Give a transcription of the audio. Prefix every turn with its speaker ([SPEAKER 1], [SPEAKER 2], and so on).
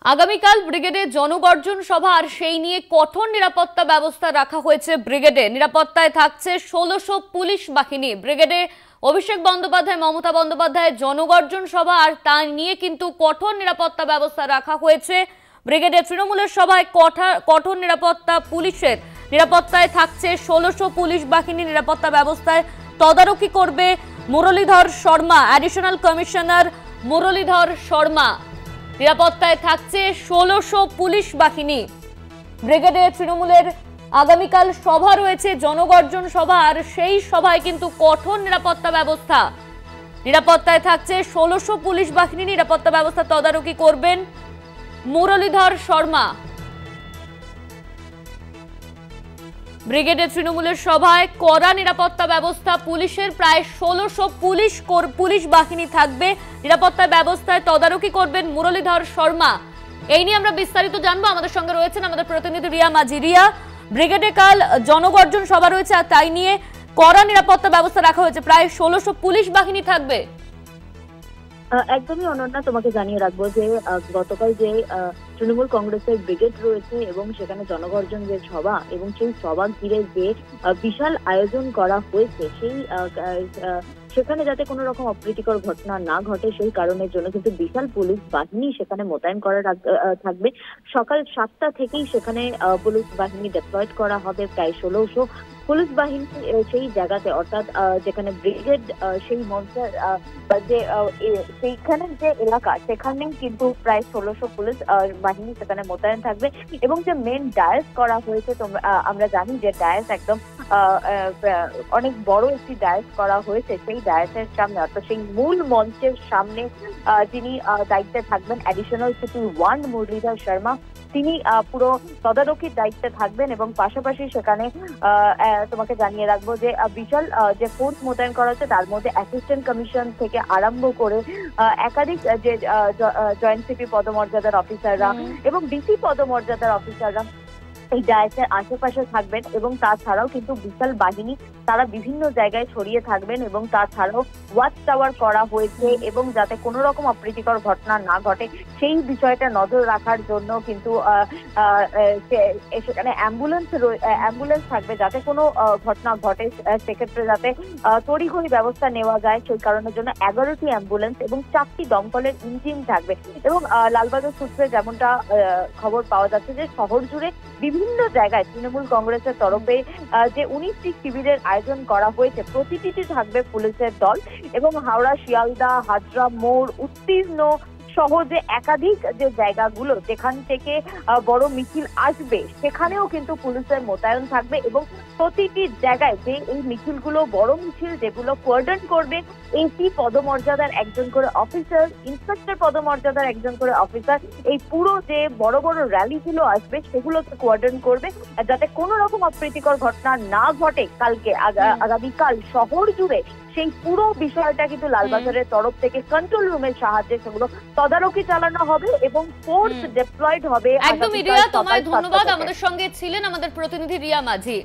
[SPEAKER 1] আগামীকাল ব্রিগেডে জনগর্জন সভা আর সেই নিয়ে কঠোর নিরাপত্তা ব্যবস্থা রাখা হয়েছে। ব্রিগেডে নিরাপত্তায় থাকছে ১৬০০ পুলিশ বাহিনী। ব্রিগেডে অভিষেক বন্দ্যোপাধ্যায়, মমতা বন্দ্যোপাধ্যায় জনগর্জন সভা আর তা নিয়ে কিন্তু কঠোর নিরাপত্তা ব্যবস্থা রাখা হয়েছে। ব্রিগেডে তৃণমূলের সভায় কঠোর নিরাপত্তা, পুলিশের নিরাপত্তায় থাকছে ১৬০০ পুলিশ বাহিনী। নিরাপত্তা ব্যবস্থায় তদারকি করবে মুরলীধর শর্মা, অ্যাডিশনাল কমিশনার মুরলীধর শর্মা। নিরাপত্তায় থাকছে ১৬০০ পুলিশ বাহিনী। ব্রিগেডে তৃণমূলের আগামীকাল সভা রয়েছে, জনগর্জন সভা, আর সেই সভায় কিন্তু কঠোর নিরাপত্তা ব্যবস্থা। নিরাপত্তায় থাকছে ১৬০০ পুলিশ বাহিনী। নিরাপত্তা ব্যবস্থা তদারকি করবেন মুরলীধর শর্মা। ব্রিগেডে তৃণমূলের সভায় কড়া নিরাপত্তা ব্যবস্থা, পুলিশের প্রায় ১৬০০ পুলিশ বাহিনী থাকবে। নিরাপত্তা ব্যবস্থায় তদারকি করবেন মুরলীধর শর্মা। এই নিয়ে আমরা বিস্তারিত জানবো। আমাদের সঙ্গে রয়েছেন আমাদের প্রতিনিধি রিয়া মাঝি। রিয়া, ব্রিগেডে কাল জনগর্জন সভা রয়েছে আর তাই নিয়ে কড়া নিরাপত্তা ব্যবস্থা রাখা হয়েছে, প্রায় ১৬০০ পুলিশ বাহিনী থাকবে।
[SPEAKER 2] একদমই অনন্যা, তোমাকে জানিয়ে রাখবো যে গতকাল যে তৃণমূল কংগ্রেসের ব্রিগেড রয়েছে এবং সেখানে জনগর্জন যে সভা এবং সেই সভা ঘিরে যে বিশাল আয়োজন করা হয়েছে, সেই সেখানে যাতে কোনো রকম অপ্রীতিকর ঘটনা না ঘটে সেই কারণের জন্য কিন্তু বিশাল পুলিশ বাহিনী সেখানে মোতায়েন করা থাকবে। সকাল ৭টা থেকেই সেখানে পুলিশ বাহিনী ডিপ্লয়েড করা হবে, প্রায় ১৬০০ পুলিশ বাহিনী সেই জায়গাতে, অর্থাৎ যেখানে ব্রিগেড সেই মঞ্চের যে সেইখানের যে এলাকা, সেখানে কিন্তু প্রায় ১৬০০ পুলিশ বাহিনী সেখানে মোতায়েন থাকবে। এবং যে মেন ডায়াস করা হয়েছে, আমরা জানি যে ডায়াস একদম অনেক বড় একটি ডায়াস করা হয়েছে। সেই ডায়াসের সামনে, অর্থাৎ সেই মূল মঞ্চের সামনে যিনি দায়িত্বে থাকবেন, অ্যাডিশনাল সিপি 1 মুরলীধর শর্মা, তিনি পুরো তদারকির দায়িত্বে থাকবেন। এবং পাশাপাশি সেখানে তোমাকে জানিয়ে রাখবো যে বিশাল যে ফোর্স মোতায়েন করা হচ্ছে, তার মধ্যে অ্যাসিস্ট্যান্ট কমিশন থেকে আরম্ভ করে একাধিক যে জয়েন্ট সিপি পদমর্যাদার অফিসাররা এবং ডিসি পদমর্যাদার অফিসাররা এই ডায়াসের আশেপাশে থাকবেন। এবং তাছাড়াও কিন্তু বিশাল বাহিনী তারা বিভিন্ন জায়গায় ছড়িয়ে থাকবেন। এবং তাছাড়াও ওয়াচ টাওয়ার করা হয়েছে এবং যাতে কোনো রকম অপ্রীতিকর ঘটনা না ঘটে সেই বিষয়টা নজর রাখার জন্য কিন্তু সেখানে অ্যাম্বুলেন্স থাকবে, যাতে কোনো ঘটনা ঘটে সেক্ষেত্রে যাতে তড়িঘড়ি ব্যবস্থা নেওয়া যায় সেই কারণের জন্য ১১টি অ্যাম্বুলেন্স এবং ৪টি দমকলের ইঞ্জিন থাকবে। এবং লালবাজার সূত্রে যেমনটা খবর পাওয়া যাচ্ছে যে শহর জুড়ে বিভিন্ন জায়গায় তৃণমূল কংগ্রেসের তরফে যে ১৯টি শিবিরের আয়োজন করা হয়েছে, প্রতিটিতে থাকবে পুলিশের দল। এবং হাওড়া, শিয়ালদা, হাজরা মোড়, উত্তীর্ণ সহ যে একাধিক যে জায়গাগুলো যেখান থেকে বড় মিছিল আসবে, সেখানেও কিন্তু পুলিশের মোতায়েন থাকবে। এবং প্রতিটি জায়গায় যে এই মিছিলগুলো, বড় মিছিল যেগুলো কোঅর্ডিনেট করবে এসি পদমর্যাদার একজন করে অফিসার, ইন্সপেক্টর পদমর্যাদার একজন করে অফিসার, এই পুরো যে বড় বড় র্যালিগুলো আসবে সেগুলোকে কোঅর্ডিনেট করবে, যাতে কোনো রকম অপ্রীতিকর ঘটনা না ঘটে। কালকে আগামীকাল শহর জুড়ে সেই পুরো বিষয়টা কিন্তু লালবাজারের তরফ থেকে কন্ট্রোল রুমের সাহায্যে সেগুলো তদারকি চালানো হবে এবং ফোর্স ডিপ্লয়েড হবে।
[SPEAKER 1] একদমই রিয়া, তোমায় ধন্যবাদ। আমাদের সঙ্গে ছিলেন আমাদের প্রতিনিধি রিয়া মাঝি।